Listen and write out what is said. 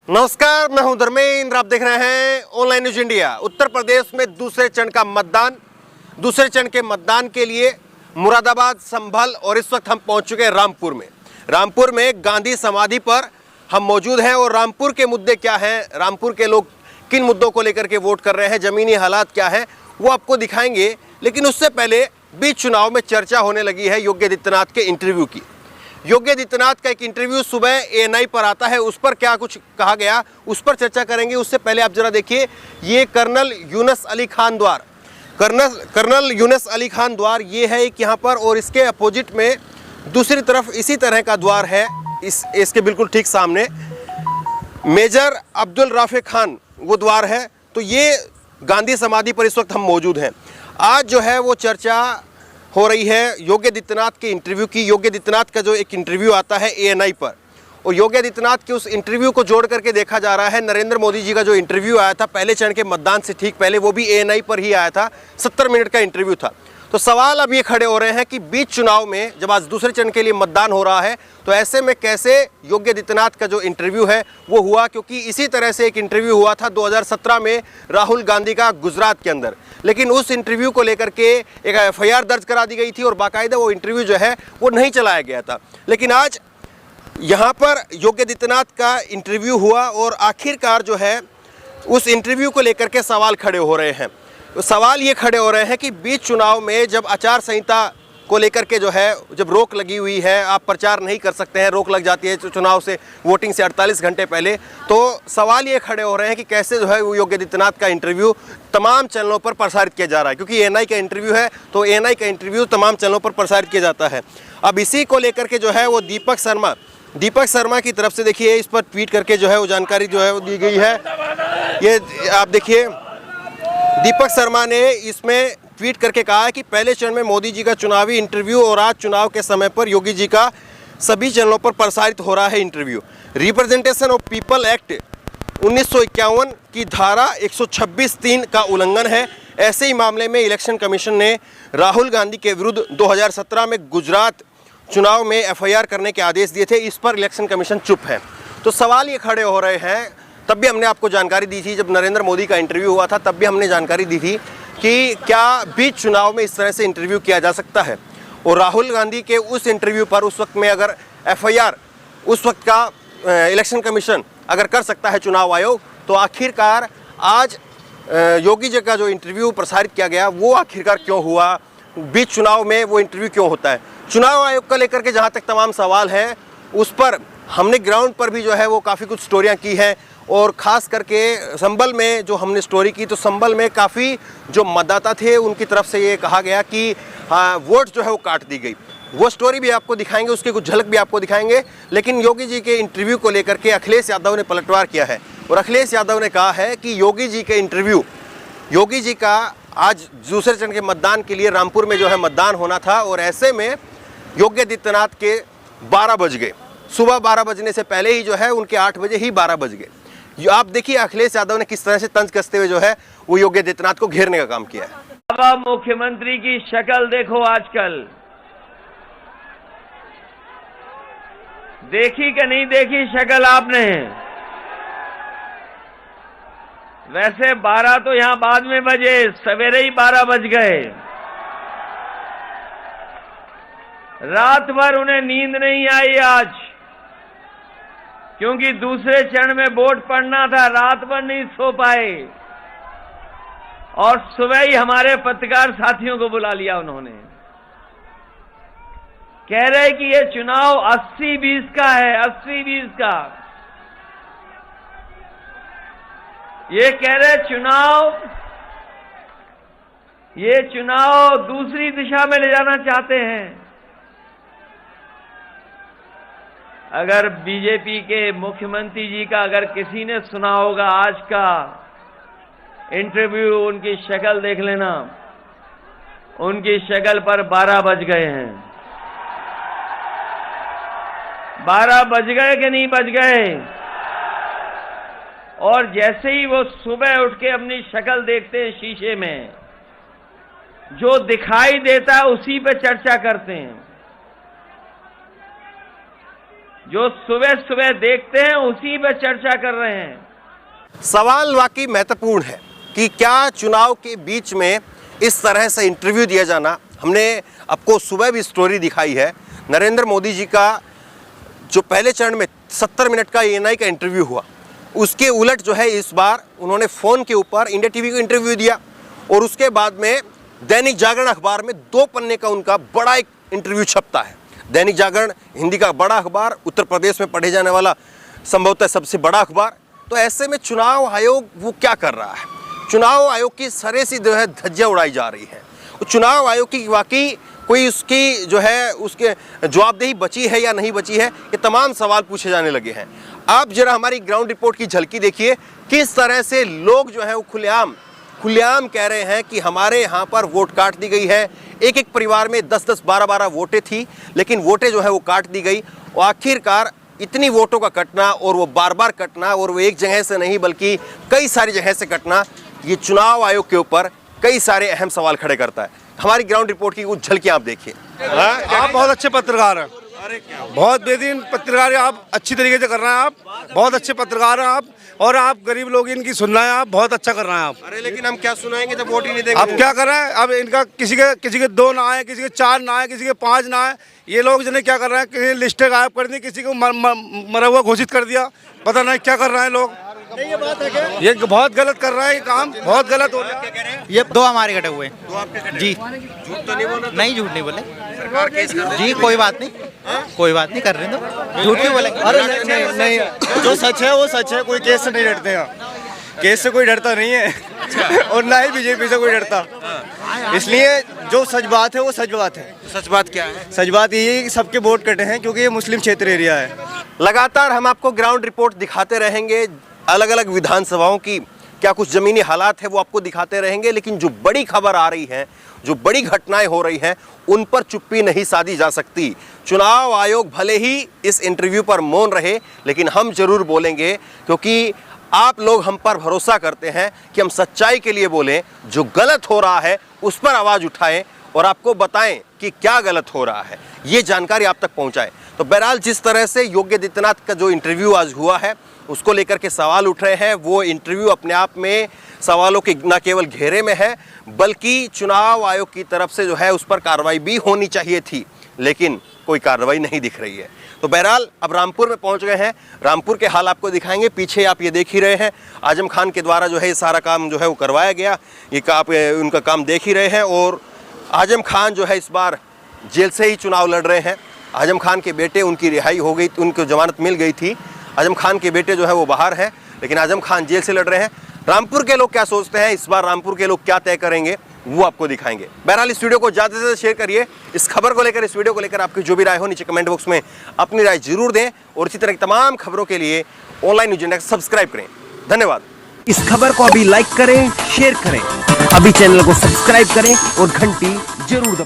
नमस्कार, मैं हूं धर्मेंद्र। आप देख रहे हैं online news India. Uttar Pradesh में दूसरे चरण के मतदान के लिए मुरादाबाद, संभल और इस वक्त हम पहुंच चुके हैं रामपुर में गांधी समाधि पर हम मौजूद हैं। और रामपुर के मुद्दे क्या हैं, रामपुर के लोग किन मुद्दों को लेकर के वोट कर रहे हैं, ज़मीनी हालात क्या है, वो आपको दिखाएंगे। लेकिन उससे पहले बीच चुनाव में चर्चा होने लगी है योगी आदित्यनाथ के इंटरव्यू की। योगी आदित्यनाथ का एक इंटरव्यू सुबह ANI पर आता है, उस पर क्या कुछ कहा गया उस पर चर्चा करेंगे। उससे पहले आप जरा देखिए, ये कर्नल यूनुस अली खान द्वार ये है एक यहाँ पर, और इसके अपोजिट में दूसरी तरफ इसी तरह का द्वार है, इसके बिल्कुल ठीक सामने मेजर अब्दुल राफे खान वो द्वार है। तो ये गांधी समाधि पर इस वक्त हम मौजूद हैं। आज जो है वो चर्चा हो रही है योगी आदित्यनाथ के इंटरव्यू की। योगी आदित्यनाथ का जो एक इंटरव्यू आता है ANI पर, और योगी आदित्यनाथ के उस इंटरव्यू को जोड़ करके देखा जा रहा है नरेंद्र मोदी जी का जो इंटरव्यू आया था पहले चरण के मतदान से ठीक पहले, वो भी ANI पर ही आया था, 70 मिनट का इंटरव्यू था। तो सवाल अब ये खड़े हो रहे हैं कि बीच चुनाव में जब आज दूसरे चरण के लिए मतदान हो रहा है, तो ऐसे में कैसे योगी आदित्यनाथ का जो इंटरव्यू है वो हुआ, क्योंकि इसी तरह से एक इंटरव्यू हुआ था 2017 में राहुल गांधी का गुजरात के अंदर। लेकिन उस इंटरव्यू को लेकर के एक FIR दर्ज करा दी गई थी और बाकायदा वो इंटरव्यू जो है वो नहीं चलाया गया था। लेकिन आज यहाँ पर योगी आदित्यनाथ का इंटरव्यू हुआ और आखिरकार जो है उस इंटरव्यू को लेकर के सवाल खड़े हो रहे हैं। सवाल ये खड़े हो रहे हैं कि बीच चुनाव में जब आचार संहिता को लेकर के जो है जब रोक लगी हुई है, आप प्रचार नहीं कर सकते हैं, रोक लग जाती है चुनाव से, वोटिंग से 48 घंटे पहले, तो सवाल ये खड़े हो रहे हैं कि कैसे जो है वो योगी आदित्यनाथ का इंटरव्यू तमाम चैनलों पर प्रसारित किया जा रहा है। क्योंकि ANI का इंटरव्यू है तो ANI का इंटरव्यू तमाम चैनलों पर प्रसारित किया जाता है। अब इसी को लेकर के जो है वो दीपक शर्मा की तरफ से देखिए इस पर ट्वीट करके जो है वो जानकारी जो है वो दी गई है। ये आप देखिए, दीपक शर्मा ने इसमें ट्वीट करके कहा है कि पहले चरण में मोदी जी का चुनावी इंटरव्यू और आज चुनाव के समय पर योगी जी का सभी चैनलों पर प्रसारित हो रहा है interview. Representation of people act 1951 की धारा 126(3) का उल्लंघन है। ऐसे ही मामले में इलेक्शन कमीशन ने राहुल गांधी के विरुद्ध 2017 में गुजरात चुनाव में FIR करने के आदेश दिए थे। इस पर इलेक्शन कमीशन चुप है। तो सवाल ये खड़े हो रहे हैं, तब भी हमने आपको जानकारी दी थी, जब नरेंद्र मोदी का इंटरव्यू हुआ था तब भी हमने जानकारी दी थी कि क्या बीच चुनाव में इस तरह से इंटरव्यू किया जा सकता है। और राहुल गांधी के उस इंटरव्यू पर उस वक्त में अगर FIR उस वक्त का इलेक्शन कमीशन अगर कर सकता है, चुनाव आयोग, तो आखिरकार आज योगी जी का जो इंटरव्यू प्रसारित किया गया वो आखिरकार क्यों हुआ, बीच चुनाव में वो इंटरव्यू क्यों होता है। चुनाव आयोग को लेकर के जहाँ तक तमाम सवाल हैं, उस पर हमने ग्राउंड पर भी जो है वो काफ़ी कुछ स्टोरियाँ की हैं। और ख़ास करके संभल में जो हमने स्टोरी की, तो संभल में काफ़ी जो मतदाता थे उनकी तरफ से ये कहा गया कि वोट जो है वो काट दी गई। वो स्टोरी भी आपको दिखाएंगे, उसकी कुछ झलक भी आपको दिखाएंगे। लेकिन योगी जी के इंटरव्यू को लेकर के अखिलेश यादव ने पलटवार किया है, और अखिलेश यादव ने कहा है कि योगी जी के इंटरव्यू, योगी जी का आज दूसरे चरण के मतदान के लिए रामपुर में जो है मतदान होना था, और ऐसे में योगी आदित्यनाथ के 12 बज गए, सुबह 12 बजने से पहले ही जो है उनके 8 बजे ही 12 बज गए। आप देखिए अखिलेश यादव ने किस तरह से तंज कसते हुए जो है वो योगी आदित्यनाथ को घेरने का काम किया है। अब मुख्यमंत्री की शक्ल देखो, आजकल देखी कि नहीं देखी शक्ल आपने? वैसे 12 तो यहां बाद में बजे, सवेरे ही 12 बज गए। रात भर उन्हें नींद नहीं आई आज, क्योंकि दूसरे चरण में वोट पड़ना था, रात भर नहीं सो पाए। और सुबह ही हमारे पत्रकार साथियों को बुला लिया उन्होंने, कह रहे कि ये चुनाव 80-20 का है, 80-20 का। ये कह रहे ये चुनाव दूसरी दिशा में ले जाना चाहते हैं। अगर बीजेपी के मुख्यमंत्री जी का अगर किसी ने सुना होगा आज का इंटरव्यू, उनकी शक्ल देख लेना, उनकी शक्ल पर 12 बज गए हैं। 12 बज गए कि नहीं बज गए? और जैसे ही वो सुबह उठ के अपनी शक्ल देखते हैं शीशे में, जो दिखाई देता है उसी पे चर्चा करते हैं। जो सुबह सुबह देखते हैं उसी पे चर्चा कर रहे हैं। सवाल वाकई महत्वपूर्ण है कि क्या चुनाव के बीच में इस तरह से इंटरव्यू दिया जाना। हमने आपको सुबह भी स्टोरी दिखाई है नरेंद्र मोदी जी का जो पहले चरण में 70 मिनट का एएनआई का इंटरव्यू हुआ, उसके उलट जो है इस बार उन्होंने फ़ोन के ऊपर इंडिया टीवी को इंटरव्यू दिया और उसके बाद में दैनिक जागरण अखबार में 2 पन्ने का उनका बड़ा एक इंटरव्यू छपता है। दैनिक जागरण हिंदी का बड़ा अखबार, उत्तर प्रदेश में पढ़े जाने वाला संभवतः सबसे बड़ा अखबार। तो ऐसे में चुनाव आयोग वो क्या कर रहा है? चुनाव आयोग की सरे सी जो है धज्जियाँ उड़ाई जा रही हैं। चुनाव आयोग की वाकई कोई उसकी जो है उसके जवाबदेही बची है या नहीं बची है, ये तमाम सवाल पूछे जाने लगे हैं। आप जरा हमारी ग्राउंड रिपोर्ट की झलकी देखिए, किस तरह से लोग जो है वो खुलेआम कह रहे हैं कि हमारे यहाँ पर वोट काट दी गई है। एक एक परिवार में 10-10, 12-12 वोटें थी, लेकिन वोटें जो है वो काट दी गई। और आखिरकार इतनी वोटों का कटना और वो बार बार कटना और वो एक जगह से नहीं बल्कि कई सारी जगह से कटना, ये चुनाव आयोग के ऊपर कई सारे अहम सवाल खड़े करता है। हमारी ग्राउंड रिपोर्ट की कुछ झलकियां आप देखिए। आप बहुत अच्छे पत्रकार हैं, बहुत बेहतरीन पत्रकार हैं आप, अच्छी तरीके से कर रहे हैं आप, बहुत अच्छे पत्रकार हैं आप, और आप गरीब लोग इनकी सुन रहे हैं, आप बहुत अच्छा कर रहे हैं आप। अरे लेकिन हम क्या सुनाएंगे जब वोट ही नहीं देंगे? आप क्या कर रहे हैं? अब इनका किसी के 2 ना आए, किसी के 4 ना आए, किसी के 5 ना आए। ये लोग जिन्हें क्या कर रहे हैं, किसी लिस्टें गायब कर दी, किसी को मरा हुआ घोषित कर दिया, पता नहीं क्या कर रहे हैं लोग। ये बात है क्या? ये बहुत गलत कर रहा है, ये काम बहुत गलत हो रहा है। ये 2 हमारे कटे हुए तो आपके कटे जी। झूठ तो नहीं बोला? नहीं, झूठ नहीं बोले सरकार केस कर जी, कोई बात नहीं, कोई बात नहीं, कर रहे तो झूठ नहीं बोलेंगे। अरे नहीं, जो सच है वो सच है, कोई केस से नहीं डरते हैं, केस से कोई डरता नहीं है और ना ही बीजेपी से कोई डरता, इसलिए जो सच बात है वो सच बात है। सच बात क्या है? सच बात ये है कि सबके वोट कटे हैं क्योंकि ये मुस्लिम क्षेत्र एरिया है। लगातार हम आपको ग्राउंड रिपोर्ट दिखाते रहेंगे, अलग अलग विधानसभाओं की क्या कुछ ज़मीनी हालात है वो आपको दिखाते रहेंगे, लेकिन जो बड़ी खबर आ रही है, जो बड़ी घटनाएं हो रही हैं, उन पर चुप्पी नहीं साधी जा सकती। चुनाव आयोग भले ही इस इंटरव्यू पर मौन रहे, लेकिन हम जरूर बोलेंगे क्योंकि आप लोग हम पर भरोसा करते हैं कि हम सच्चाई के लिए बोलें, जो गलत हो रहा है उस पर आवाज़ उठाएं और आपको बताएं कि क्या गलत हो रहा है, ये जानकारी आप तक पहुंचाएं। तो बहरहाल जिस तरह से योगी आदित्यनाथ का जो इंटरव्यू आज हुआ है उसको लेकर के सवाल उठ रहे हैं, वो इंटरव्यू अपने आप में सवालों के न केवल घेरे में है बल्कि चुनाव आयोग की तरफ से जो है उस पर कार्रवाई भी होनी चाहिए थी, लेकिन कोई कार्रवाई नहीं दिख रही है। तो बहरहाल अब रामपुर में पहुंच गए हैं, रामपुर के हाल आपको दिखाएंगे। पीछे आप ये देख ही रहे हैं, आजम खान के द्वारा जो है ये सारा काम जो है वो करवाया गया, ये आप उनका काम देख ही रहे हैं। और आजम खान जो है इस बार जेल से ही चुनाव लड़ रहे हैं। आजम खान के बेटे, उनकी रिहाई हो गई, उनको जमानत मिल गई थी। आजम खान के बेटे जो है वो बाहर हैं, लेकिन आजम खान जेल से लड़ रहे हैं। रामपुर के लोग क्या सोचते हैं, इस बार रामपुर के लोग क्या तय करेंगे, वो आपको दिखाएंगे। बहरहाल इस वीडियो को ज़्यादा से ज़्यादा शेयर करिए। इस खबर को लेकर, इस वीडियो को लेकर आपकी जो भी राय हो नीचे कमेंट बॉक्स में अपनी राय जरूर दें और इसी तरह की तमाम खबरों के लिए ऑनलाइन न्यूज़ इंडिया सब्सक्राइब करें। धन्यवाद। इस खबर को अभी लाइक करें, शेयर करें, अभी चैनल को सब्सक्राइब करें और घंटी जरूर दबाएं।